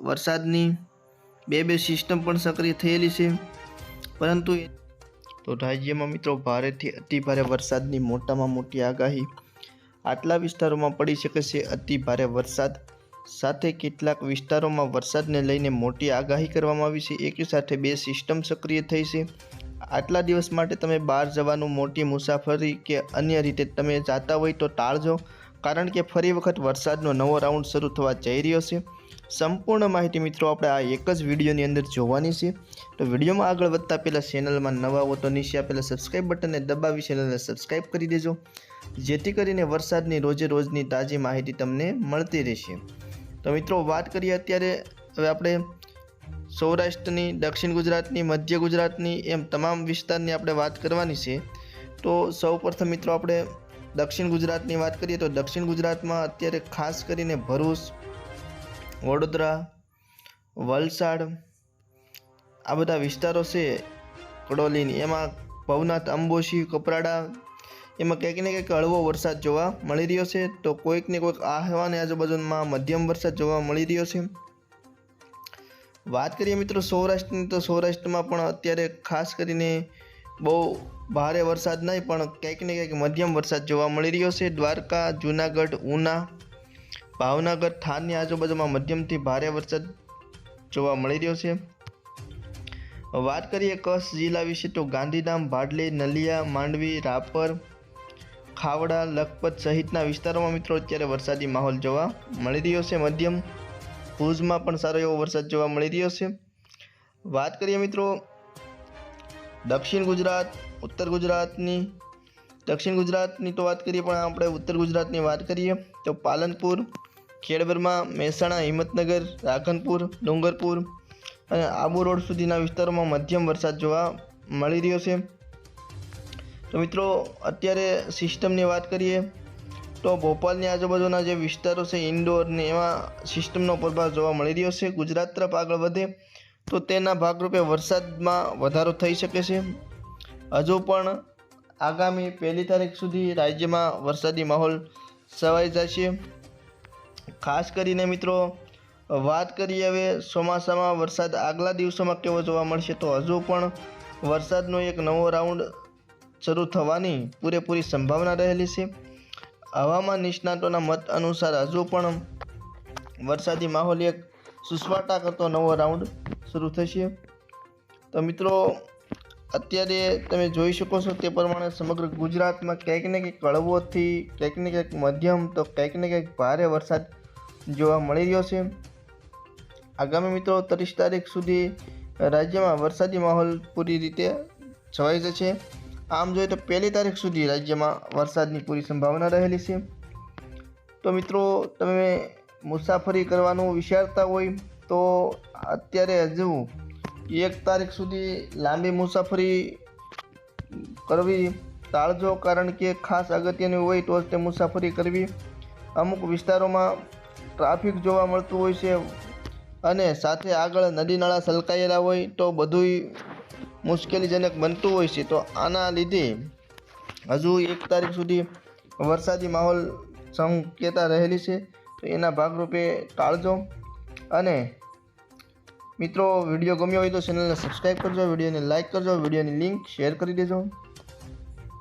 વરસાદની બે સિસ્ટમ પણ સક્રિય થયેલી છે, પરંતુ તો રાજ્યમાં મિત્રો ભારેથી અતિ ભારે વરસાદની મોટામાં મોટી આગાહી। આટલા વિસ્તારોમાં પડી શકે છે અતિ ભારે વરસાદ, સાથે કેટલાક વિસ્તારોમાં વરસાદને લઈને મોટી આગાહી કરવામાં આવી છે। એકી સાથે બે સિસ્ટમ સક્રિય થઈ છે। આટલા દિવસ માટે તમે બહાર જવાનું, મોટી મુસાફરી કે અન્ય રીતે તમે જાતા હોય તો ટાળજો, કારણ કે ફરી વખત વરસાદનો નવો રાઉન્ડ શરૂ થવા જઈ રહ્યો છે। સંપૂર્ણ માહિતી મિત્રો આપણે આ એક જ વિડીયોની અંદર જોવાની છે। તો વિડીયોમાં આગળ વધતા પહેલાં ચેનલમાં નવા હો તો નીચે આપેલા સબસ્ક્રાઈબ બટનને દબાવી ચેનલને સબસ્ક્રાઈબ કરી દેજો, જેથી કરીને વરસાદની રોજે રોજની તાજી માહિતી તમને મળતી રહેશે। તો મિત્રો વાત કરીએ અત્યારે હવે આપણે સૌરાષ્ટ્રની, દક્ષિણ ગુજરાતની, મધ્ય ગુજરાતની એમ તમામ વિસ્તારની આપણે વાત કરવાની છે। તો સૌપ્રથમ મિત્રો આપણે દક્ષિણ ગુજરાતની વાત કરીએ તો દક્ષિણ ગુજરાતમાં અત્યારે ખાસ કરીને ભરૂચ, વડોદરા, વલસાડ આ બધા વિસ્તારો છે કડોલીની, એમાં ભવનાથ, અંબોશી, કપરાડા એમાં કંઈક ને કંઈક હળવો વરસાદ જોવા મળી રહ્યો છે। તો કોઈક ને કોઈક આહવા અને આજુબાજુમાં મધ્યમ વરસાદ જોવા મળી રહ્યો છે। વાત કરીએ મિત્રો સૌરાષ્ટ્રની તો સૌરાષ્ટ્રમાં પણ અત્યારે ખાસ કરીને બહુ ભારે વરસાદ નહીં પણ કંઈક ને કંઈક મધ્યમ વરસાદ જોવા મળી રહ્યો છે। દ્વારકા, જૂનાગઢ, ઉના, ભાવનગર, થાનની આજુબાજુમાં મધ્યમથી ભારે વરસાદ જોવા મળી રહ્યો છે। વાત કરીએ કચ્છ જિલ્લા વિશે તો ગાંધીધામ, ભાડલી, નલિયા, માંડવી, રાપર, ખાવડા, લખપત સહિતના વિસ્તારોમાં મિત્રો અત્યારે વરસાદી માહોલ જોવા મળી રહ્યો છે મધ્યમ। ભુજમાં પણ સારો એવો વરસાદ જોવા મળી રહ્યો છે। વાત કરીએ મિત્રો દક્ષિણ ગુજરાત, ઉત્તર ગુજરાતની, દક્ષિણ ગુજરાતની તો વાત કરીએ પણ આપણે ઉત્તર ગુજરાતની વાત કરીએ તો પાલનપુર, ખેડબ્રહ્મા, મહેસાણા, હિંમતનગર, રાધનપુર, ડુંગરપુર અને આબુ રોડ સુધીના વિસ્તારોમાં મધ્યમ વરસાદ જોવા મળી રહ્યો છે। તો મિત્રો અત્યારે સિસ્ટમની વાત કરીએ તો ભોપાલની આજુબાજુના જે વિસ્તારો છે ઇન્ડોર ને એમાં સિસ્ટમનો પ્રભાવ જોવા મળી રહ્યો છે। ગુજરાત તરફ આગળ વધે તો તેના ભાગરૂપે વરસાદમાં વધારો થઈ શકે છે। હજુ પણ આગામી 1 તારીખ સુધી રાજ્યમાં વરસાદી માહોલ છવાઈ જશે। ખાસ કરીને મિત્રો વાત કરીએ હવે ચોમાસામાં વરસાદ આગલા દિવસોમાં કેવો જોવા મળશે તો હજુ પણ વરસાદનો એક નવો રાઉન્ડ શરૂ થવાની પૂરેપૂરી સંભાવના રહેલી છે। હવામાન નિષ્ણાતોના મત અનુસાર હજુ પણ વરસાદી માહોલ એક સુસવાટા કરતો નવો રાઉન્ડ શરૂ થશે। તો મિત્રો અત્યારે તમે જોઈ શકો છો તે પ્રમાણે સમગ્ર ગુજરાતમાં કંઈક ને કંઈક હળવોથી કંઈક ને કંઈક મધ્યમ તો કંઈક ને કંઈક ભારે વરસાદ જોવા મળી રહ્યો છે। આગામી મિત્રો 30 તારીખ સુધી રાજ્યમાં વરસાદી માહોલ પૂરી રીતે છવાઈ જશે। આમ જોઈએ તો 1 તારીખ સુધી રાજ્યમાં વરસાદની પૂરી સંભાવના રહેલી છે। તો મિત્રો તમે મુસાફરી કરવાનું વિચારતા હોય તો અત્યારે હજુ 1 તારીખ સુધી લાંબી મુસાફરી કરવી ટાળજો, કારણ કે ખાસ અગત્યની હોય તો જ તે મુસાફરી કરવી। અમુક વિસ્તારોમાં ટ્રાફિક જોવા મળતું હોય છે અને સાથે આગળ નદી નાળા છલકાયેલા હોય તો બધુંય મુશ્કેલીજનક બનતું હોય છે। તો આના લીધે હજુ 1 તારીખ સુધી વરસાદી માહોલ સંકેતા રહેલી છે, તો એના ભાગરૂપે ટાળજો। અને મિત્રો વિડીયો ગમ્યો હોય તો ચેનલને સબસ્ક્રાઈબ કરજો, વિડીયોને લાઇક કરજો, વિડીયોની લિંક શેર કરી દેજો।